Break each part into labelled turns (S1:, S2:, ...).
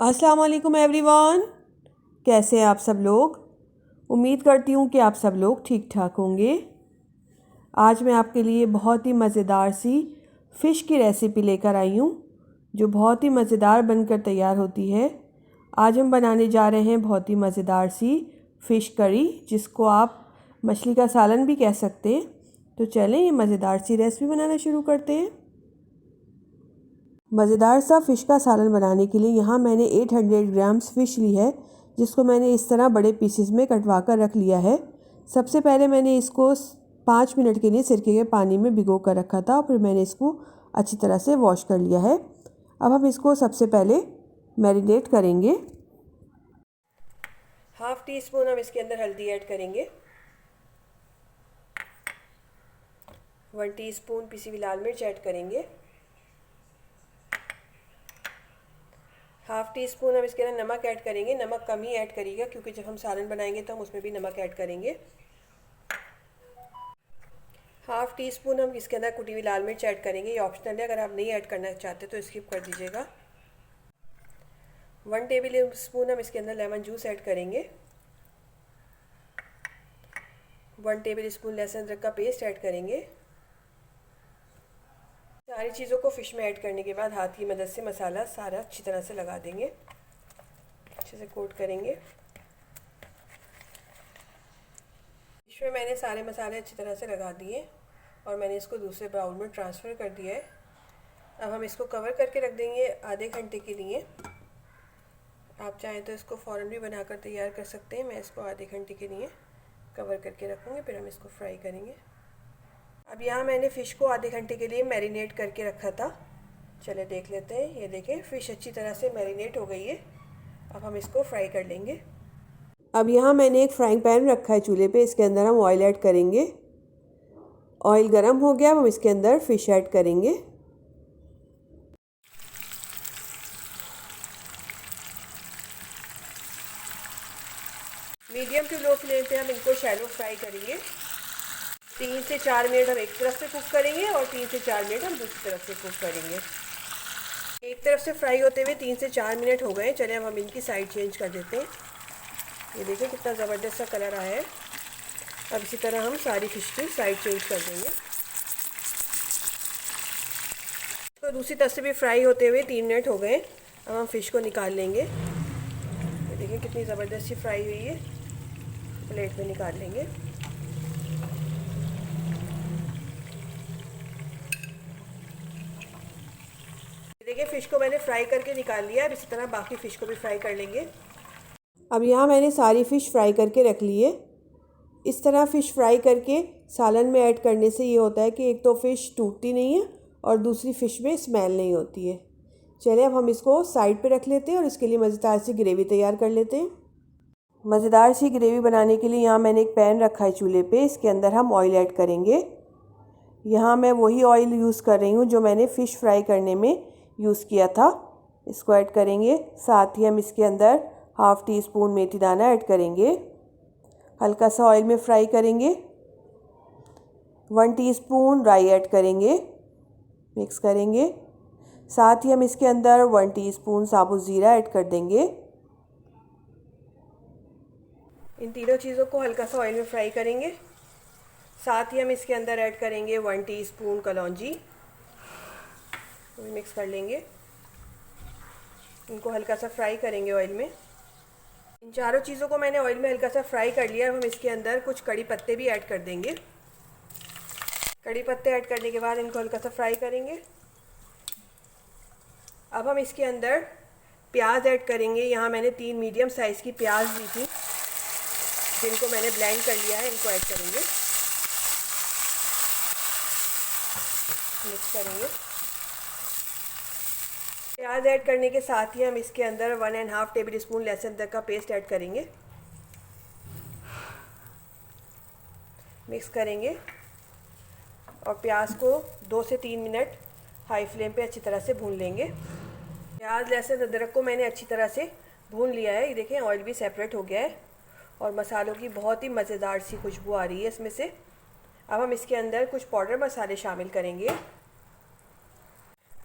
S1: अस्सलाम वालेकुम एवरीवन। कैसे हैं आप सब लोग। उम्मीद करती हूँ कि आप सब लोग ठीक ठाक होंगे। आज मैं आपके लिए बहुत ही मज़ेदार सी फ़िश की रेसिपी लेकर आई हूँ जो बहुत ही मज़ेदार बनकर तैयार होती है। आज हम बनाने जा रहे हैं बहुत ही मज़ेदार सी फ़िश करी, जिसको आप मछली का सालन भी कह सकते हैं। तो चलें ये मज़ेदार सी रेसिपी बनाना शुरू करते हैं। मज़ेदार सा फ़िश का सालन बनाने के लिए यहाँ मैंने 800 ग्राम्स फ़िश ली है, जिसको मैंने इस तरह बड़े पीसेस में कटवा कर रख लिया है। सबसे पहले मैंने इसको 5 मिनट के लिए सिरके के पानी में भिगो कर रखा था, फिर मैंने इसको अच्छी तरह से वॉश कर लिया है। अब हम इसको सबसे पहले मैरिनेट करेंगे। हाफ़ टी स्पून हम इसके अंदर हल्दी ऐड करेंगे, 1 टीस्पून पिसी हुई लाल मिर्च ऐड करेंगे, हाफ़ टी स्पून हम इसके अंदर नमक ऐड करेंगे। नमक कम ही ऐड करिएगा क्योंकि जब हम सालन बनाएंगे तो हम उसमें भी नमक ऐड करेंगे। हाफ़ टी स्पून हम इसके अंदर कुटी हुई लाल मिर्च ऐड करेंगे। ये ऑप्शनल है, अगर आप नहीं ऐड करना चाहते तो स्किप कर दीजिएगा। 1 टेबल स्पून हम इसके अंदर लेमन जूस ऐड करेंगे। 1 टेबल स्पून लहसुन अदरक का पेस्ट ऐड करेंगे। सारी चीज़ों को फ़िश में ऐड करने के बाद हाथ की मदद से मसाला सारा अच्छी तरह से लगा देंगे, अच्छे से कोट करेंगे। फ़िश में मैंने सारे मसाले अच्छी तरह से लगा दिए और मैंने इसको दूसरे बाउल में ट्रांसफ़र कर दिया है। अब हम इसको कवर करके रख देंगे आधे घंटे के लिए। आप चाहें तो इसको फ़ौरन भी बनाकर तैयार कर सकते हैं। मैं इसको आधे घंटे के लिए कवर करके रखूँगी, फिर हम इसको फ्राई करेंगे। अब यहाँ मैंने फ़िश को आधे घंटे के लिए मैरिनेट करके रखा था। चले देख लेते हैं। ये देखें, फ़िश अच्छी तरह से मैरिनेट हो गई है। अब हम इसको फ्राई कर लेंगे। अब यहाँ मैंने एक फ्राइंग पैन रखा है चूल्हे पे, इसके अंदर हम ऑयल ऐड करेंगे। ऑयल गर्म हो गया, अब हम इसके अंदर फ़िश ऐड करेंगे। मीडियम टू लो फ्लेम पे हम इनको शैलो फ्राई करेंगे। 3 से 4 मिनट हम एक तरफ से कुक करेंगे और 3 से 4 मिनट हम दूसरी तरफ से कुक करेंगे। एक तरफ से फ्राई होते हुए 3 से 4 मिनट हो गए। चलिए अब हम इनकी साइड चेंज कर देते हैं। ये देखिए कितना ज़बरदस्त सा कलर आया है। अब इसी तरह हम सारी फ़िश की साइड चेंज कर देंगे। तो दूसरी तरफ से भी फ्राई होते हुए 3 मिनट हो गए। अब हम फ़िश को निकाल लेंगे। ये देखिए कितनी ज़बरदस्त सी फ्राई हुई है। प्लेट में निकाल लेंगे। देखिए फ़िश को मैंने फ्राई करके निकाल लिया। अब इसी तरह बाकी फ़िश को भी फ्राई कर लेंगे। अब यहाँ मैंने सारी फ़िश फ्राई करके रख ली है। इस तरह फ़िश फ्राई करके सालन में ऐड करने से ये होता है कि एक तो फ़िश टूटती नहीं है और दूसरी फ़िश में स्मेल नहीं होती है। चलिए अब हम इसको साइड पे रख लेते हैं और इसके लिए मज़ेदार सी ग्रेवी तैयार कर लेते हैं। मज़ेदार सी ग्रेवी बनाने के लिए यहाँ मैंने एक पैन रखा है चूल्हे पे, इसके अंदर हम ऑयल ऐड करेंगे। यहाँ मैं वही ऑयल यूज़ कर रही हूँ जो मैंने फ़िश फ्राई करने में यूज़ किया था। इसको ऐड करेंगे। साथ ही हम इसके अंदर हाफ़ टी स्पून मेथी दाना ऐड करेंगे। हल्का सा ऑयल में फ्राई करेंगे। 1 टीस्पून राई ऐड करेंगे, मिक्स करेंगे। साथ ही हम इसके अंदर 1 टीस्पून साबुत ज़ीरा ऐड कर देंगे। इन तीनों चीज़ों को हल्का सा ऑयल में फ्राई करेंगे। साथ ही हम इसके अंदर ऐड करेंगे 1 टीस्पून कलौंजी, तो मिक्स कर लेंगे। इनको हल्का सा फ्राई करेंगे ऑयल में। इन चारों चीज़ों को मैंने ऑयल में हल्का सा फ्राई कर लिया। अब हम इसके अंदर कुछ कड़ी पत्ते भी ऐड कर देंगे। कड़ी पत्ते ऐड करने के बाद इनको हल्का सा फ्राई करेंगे। अब हम इसके अंदर प्याज ऐड करेंगे। यहाँ मैंने 3 मीडियम साइज़ की प्याज ली थी, जिनको मैंने ब्लेंड कर लिया है। इनको ऐड करेंगे, मिक्स करेंगे। प्याज ऐड करने के साथ ही हम इसके अंदर 1.5 टेबल स्पून लहसुन अदरक का पेस्ट ऐड करेंगे, मिक्स करेंगे और प्याज को 2 से 3 मिनट हाई फ्लेम पे अच्छी तरह से भून लेंगे। प्याज लहसुन अदरक को मैंने अच्छी तरह से भून लिया है। ये देखें ऑयल भी सेपरेट हो गया है और मसालों की बहुत ही मज़ेदार सी खुशबू आ रही है इसमें से। अब हम इसके अंदर कुछ पाउडर मसाले शामिल करेंगे।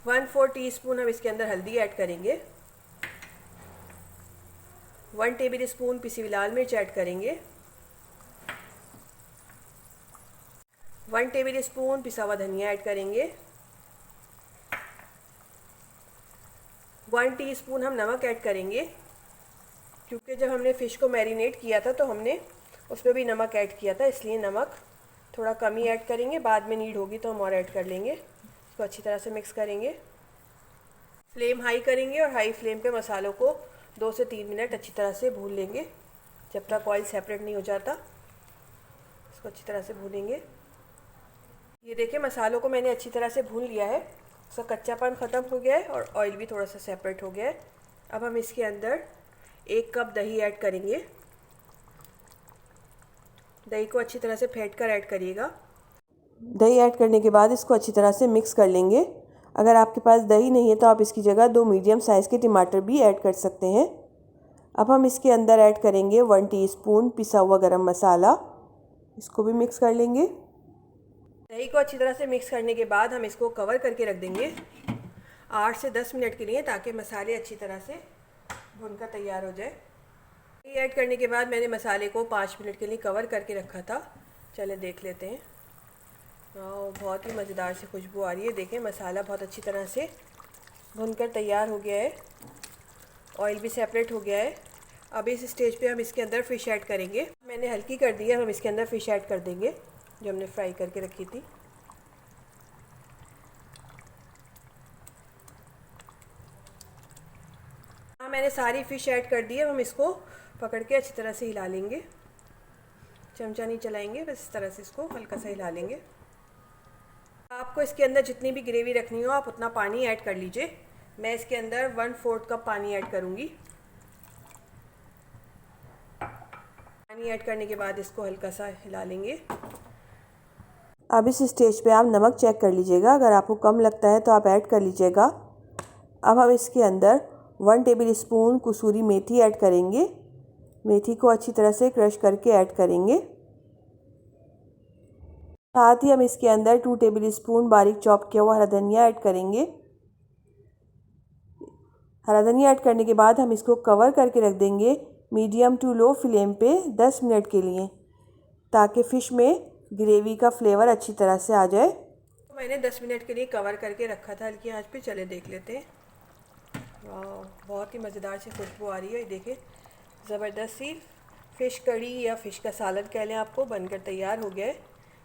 S1: 1/4 टीस्पून हम इसके अंदर हल्दी ऐड करेंगे, 1 टेबल स्पून पिसी हुई लाल मिर्च ऐड करेंगे, 1 टेबल स्पून पिसा हुआ धनिया ऐड करेंगे, 1 टीस्पून हम नमक ऐड करेंगे, क्योंकि जब हमने फ़िश को मैरिनेट किया था तो हमने उसमें भी नमक ऐड किया था, इसलिए नमक थोड़ा कम ही ऐड करेंगे, बाद में नीड होगी तो हम और ऐड कर लेंगे। इसको अच्छी तरह से मिक्स करेंगे। फ्लेम हाई करेंगे और हाई फ्लेम पे मसालों को 2 से 3 मिनट अच्छी तरह से भून लेंगे, जब तक ऑयल सेपरेट नहीं हो जाता। इसको अच्छी तरह से भूनेंगे। ये देखिए मसालों को मैंने अच्छी तरह से भून लिया है, उसका कच्चापन ख़त्म हो गया है और ऑयल भी थोड़ा सा सेपरेट हो गया है। अब हम इसके अंदर 1 कप दही ऐड करेंगे। दही को अच्छी तरह से फेंट कर ऐड करिएगा। दही ऐड करने के बाद इसको अच्छी तरह से मिक्स कर लेंगे। अगर आपके पास दही नहीं है तो आप इसकी जगह 2 मीडियम साइज़ के टमाटर भी ऐड कर सकते हैं। अब हम इसके अंदर ऐड करेंगे 1 टीस्पून पिसा हुआ गरम मसाला, इसको भी मिक्स कर लेंगे। दही को अच्छी तरह से मिक्स करने के बाद हम इसको कवर करके रख देंगे 8 से 10 मिनट के लिए, ताकि मसाले अच्छी तरह से भुनकर तैयार हो जाए। ये ऐड करने के बाद मैंने मसाले को 5 मिनट के लिए कवर करके रखा था। चले देख लेते हैं। बहुत ही मज़ेदार से खुशबू आ रही है। देखें मसाला बहुत अच्छी तरह से भुनकर तैयार हो गया है, ऑयल भी सेपरेट हो गया है। अब इस स्टेज पे हम इसके अंदर फ़िश ऐड करेंगे। मैंने हल्की कर दी है, हम इसके अंदर फ़िश ऐड कर देंगे जो हमने फ्राई करके रखी थी। हाँ, मैंने सारी फ़िश ऐड कर दी है। हम इसको पकड़ के अच्छी तरह से हिला लेंगे, चमचा नहीं चलाएंगे, बस इस तरह से इसको हल्का सा हिला लेंगे। आपको इसके अंदर जितनी भी ग्रेवी रखनी हो आप उतना पानी ऐड कर लीजिए। मैं इसके अंदर 1/4 कप पानी ऐड करूँगी। पानी ऐड करने के बाद इसको हल्का सा हिला लेंगे। अब इस स्टेज पे आप नमक चेक कर लीजिएगा, अगर आपको कम लगता है तो आप ऐड कर लीजिएगा। अब हम इसके अंदर 1 टेबल स्पून कसूरी मेथी ऐड करेंगे। मेथी को अच्छी तरह से क्रश करके ऐड करेंगे। साथ ही हम इसके अंदर 2 टेबल स्पून बारीक चॉप किया हुआ हरा धनिया ऐड करेंगे। हरा धनिया ऐड करने के बाद हम इसको कवर करके रख देंगे मीडियम टू लो फ्लेम पे 10 मिनट के लिए, ताकि फ़िश में ग्रेवी का फ्लेवर अच्छी तरह से आ जाए। मैंने 10 मिनट के लिए कवर करके रखा था हल्की आंच पे। चले देख लेते हैं। बहुत ही मज़ेदार सी खुशबू आ रही है। देखिए ज़बरदस्त सी फ़िश कड़ी या फ़िश का सालन कह लें आपको, बनकर तैयार हो गया है।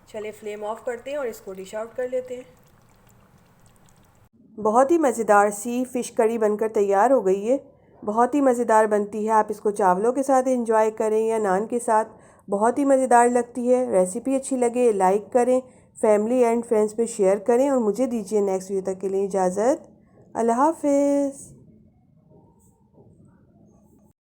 S1: चलिए फ्लेम ऑफ करते हैं और इसको डिश आउट कर लेते हैं। बहुत ही मज़ेदार सी फ़िश कड़ी बनकर तैयार हो गई है। बहुत ही मज़ेदार बनती है। आप इसको चावलों के साथ एंजॉय करें या नान के साथ, बहुत ही मज़ेदार लगती है। रेसिपी अच्छी लगे लाइक करें, फैमिली एंड फ्रेंड्स में शेयर करें और मुझे दीजिए नेक्स्ट वीडियो तक के लिए इजाज़त। अल्लाह हाफ़िज़।